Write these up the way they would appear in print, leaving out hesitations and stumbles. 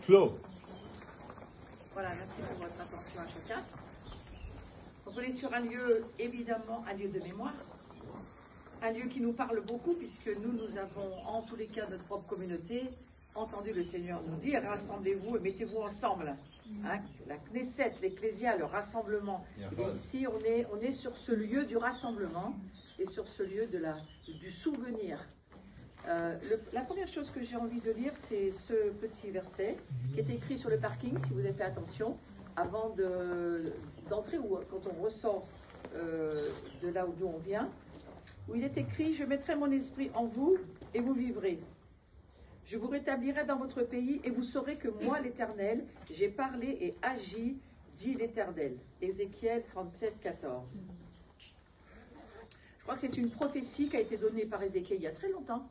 clos. Voilà, merci pour votre attention à chacun. Donc on est sur un lieu, évidemment, un lieu de mémoire, un lieu qui nous parle beaucoup, puisque nous avons, en tous les cas, notre propre communauté, entendu le Seigneur nous dire, rassemblez-vous et mettez-vous ensemble. Hein, la Knesset, l'Ecclésia, le rassemblement. Et ici, on est sur ce lieu du rassemblement et sur ce lieu du souvenir. La première chose que j'ai envie de lire, c'est ce petit verset qui est écrit sur le parking, si vous avez fait attention, avant d'entrer ou quand on ressort de là d'où on vient, où il est écrit « Je mettrai mon esprit en vous et vous vivrez. Je vous rétablirai dans votre pays et vous saurez que moi, l'Éternel, j'ai parlé et agi, dit l'Éternel. » Ézéchiel 37, 14. Je crois que c'est une prophétie qui a été donnée par Ézéchiel il y a très longtemps,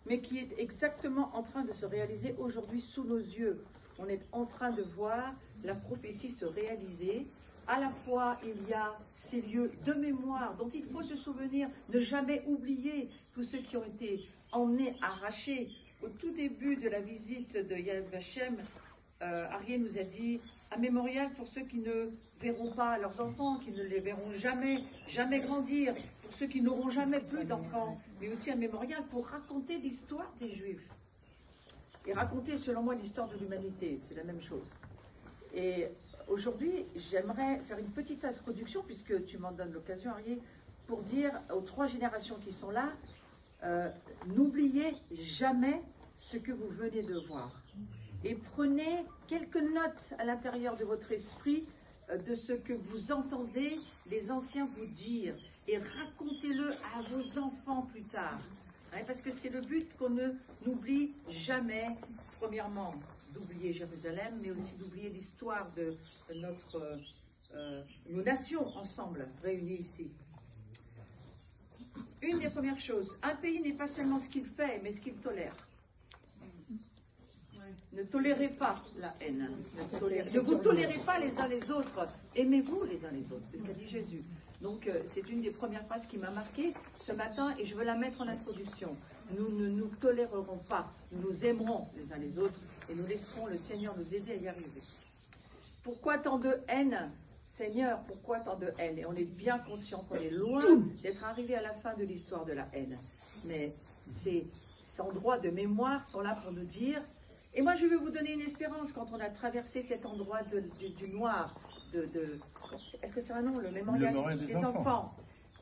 mais qui est exactement en train de se réaliser aujourd'hui sous nos yeux. On est en train de voir la prophétie se réaliser. À la fois, il y a ces lieux de mémoire dont il faut se souvenir, ne jamais oublier tous ceux qui ont été emmenés, arrachés. Au tout début de la visite de Yad Vashem, Arié nous a dit un mémorial pour ceux qui ne verront pas leurs enfants, qui ne les verront jamais, jamais grandir, pour ceux qui n'auront jamais plus d'enfants, mais aussi un mémorial pour raconter l'histoire des Juifs. Et raconter, selon moi, l'histoire de l'humanité, c'est la même chose. Et aujourd'hui, j'aimerais faire une petite introduction, puisque tu m'en donnes l'occasion, Arié, pour dire aux 3 générations qui sont là, n'oubliez jamais ce que vous venez de voir. Et prenez quelques notes à l'intérieur de votre esprit de ce que vous entendez les anciens vous dire. Et racontez-le à vos enfants plus tard. Hein, parce que c'est le but qu'on n'oublie jamais, premièrement, d'oublier Jérusalem, mais aussi d'oublier l'histoire de nos nations ensemble, réunies ici. Une des premières choses, un pays n'est pas seulement ce qu'il fait, mais ce qu'il tolère. Ne tolérez pas la haine. Ne vous tolérez pas les uns les autres. Aimez-vous les uns les autres. C'est ce qu'a dit Jésus. Donc, c'est une des premières phrases qui m'a marquée ce matin et je veux la mettre en introduction. Nous ne nous tolérerons pas. Nous nous aimerons les uns les autres et nous laisserons le Seigneur nous aider à y arriver. Pourquoi tant de haine ? Seigneur, pourquoi tant de haine? Et on est bien conscient qu'on est loin d'être arrivé à la fin de l'histoire de la haine. Mais ces endroits de mémoire sont là pour nous dire... Et moi, je vais vous donner une espérance quand on a traversé cet endroit du noir. Est-ce que c'est un nom, le mémorial des enfants?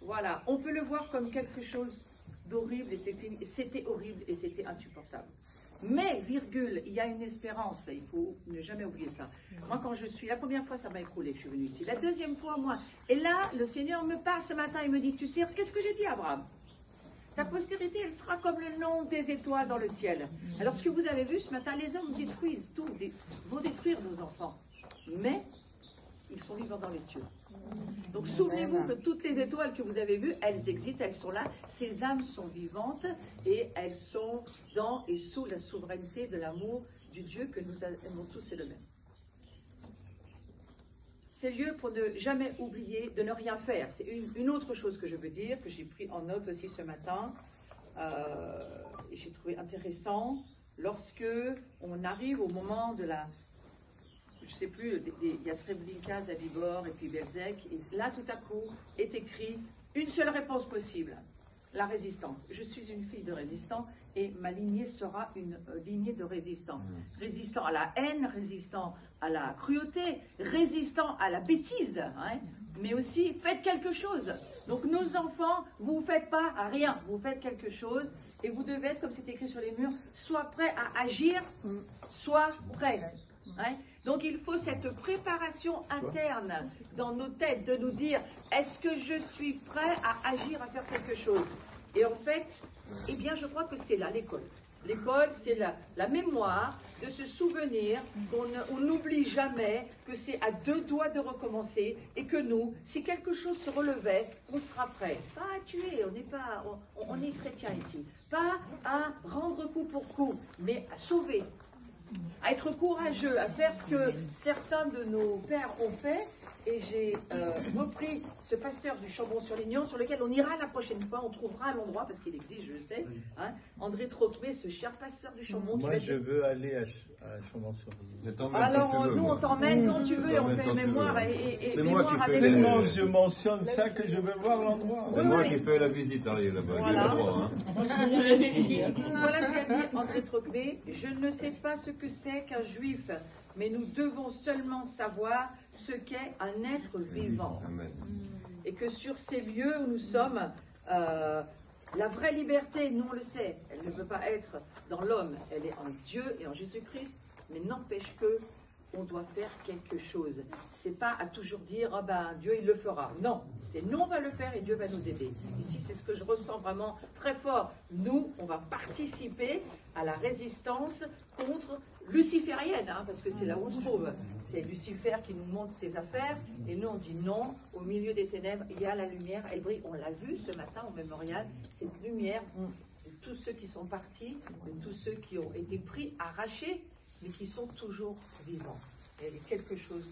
Voilà, on peut le voir comme quelque chose d'horrible et c'était horrible et c'était insupportable. Mais, virgule, il y a une espérance, il faut ne jamais oublier ça. Moi, quand la première fois, ça m'a écroulé, je suis venue ici. La deuxième fois, moi, et là, le Seigneur me parle ce matin, il me dit, tu sais, qu'est-ce que j'ai dit à Abraham? Ta postérité, elle sera comme le nom des étoiles dans le ciel. Alors, ce que vous avez vu ce matin, les hommes détruisent tout, vont détruire nos enfants. Mais, ils sont vivants dans les cieux. Donc, souvenez-vous que toutes les étoiles que vous avez vues, elles existent, elles sont là. Ces âmes sont vivantes et elles sont dans et sous la souveraineté de l'amour du Dieu que nous aimons tous et le même. C'est lieu pour ne jamais oublier de ne rien faire. C'est une autre chose que je veux dire, que j'ai pris en note aussi ce matin, et j'ai trouvé intéressant, lorsque on arrive au moment de je ne sais plus, il y a Treblinka, Zabibor et puis Belzec, et là tout à coup est écrit une seule réponse possible, la résistance. Je suis une fille de résistant et ma lignée sera une lignée de résistants. Résistant à la haine, résistant à la cruauté, résistant à la bêtise, hein, mais aussi faites quelque chose. Donc nos enfants, vous ne faites pas rien, vous faites quelque chose et vous devez être, comme c'est écrit sur les murs, soit prêt à agir, soit prêt. Hein. Donc il faut cette préparation interne dans nos têtes de nous dire, est-ce que je suis prêt à agir, à faire quelque chose? Et en fait, eh bien je crois que c'est là l'école. L'école, c'est la mémoire de se souvenir qu'on n'oublie jamais que c'est à 2 doigts de recommencer et que nous, si quelque chose se relevait, on sera prêt. Pas à tuer, on est chrétien ici. Pas à rendre coup pour coup, mais à sauver. À être courageux, à faire ce que certains de nos pères ont fait et j'ai repris ce pasteur du Chambon-sur-Lignon, sur lequel on ira la prochaine fois, on trouvera l'endroit, parce qu'il existe, je le sais, hein, André Trocmé, ce cher pasteur du Chambon. Moi, je veux aller à Chambon-sur-Lignon. Alors, nous, on t'emmène quand tu veux, on fait mémoire et c'est moi qui fais avec tellement je mentionne ça que je veux voir l'endroit. C'est moi qui fais la visite, Ariel, là-bas. Voilà. J'ai le droit, hein. Voilà ce qu'a dit André Trocmé. Je ne sais pas ce que c'est qu'un juif, mais nous devons seulement savoir ce qu'est un être vivant. Amen. Et que sur ces lieux où nous sommes, la vraie liberté, nous on le sait, elle ne peut pas être dans l'homme, elle est en Dieu et en Jésus-Christ, mais n'empêche que on doit faire quelque chose. C'est pas à toujours dire ah ben Dieu il le fera. Non, c'est nous on va le faire et Dieu va nous aider. Ici c'est ce que je ressens vraiment très fort. Nous on va participer à la résistance contre luciférienne, hein, parce que c'est là où on se trouve. C'est Lucifer qui nous montre ses affaires et nous on dit non. Au milieu des ténèbres il y a la lumière. Elle brille. On l'a vu ce matin au mémorial. Cette lumière de tous ceux qui sont partis, de tous ceux qui ont été pris, arrachés, mais qui sont toujours vivants. Et il y a quelque chose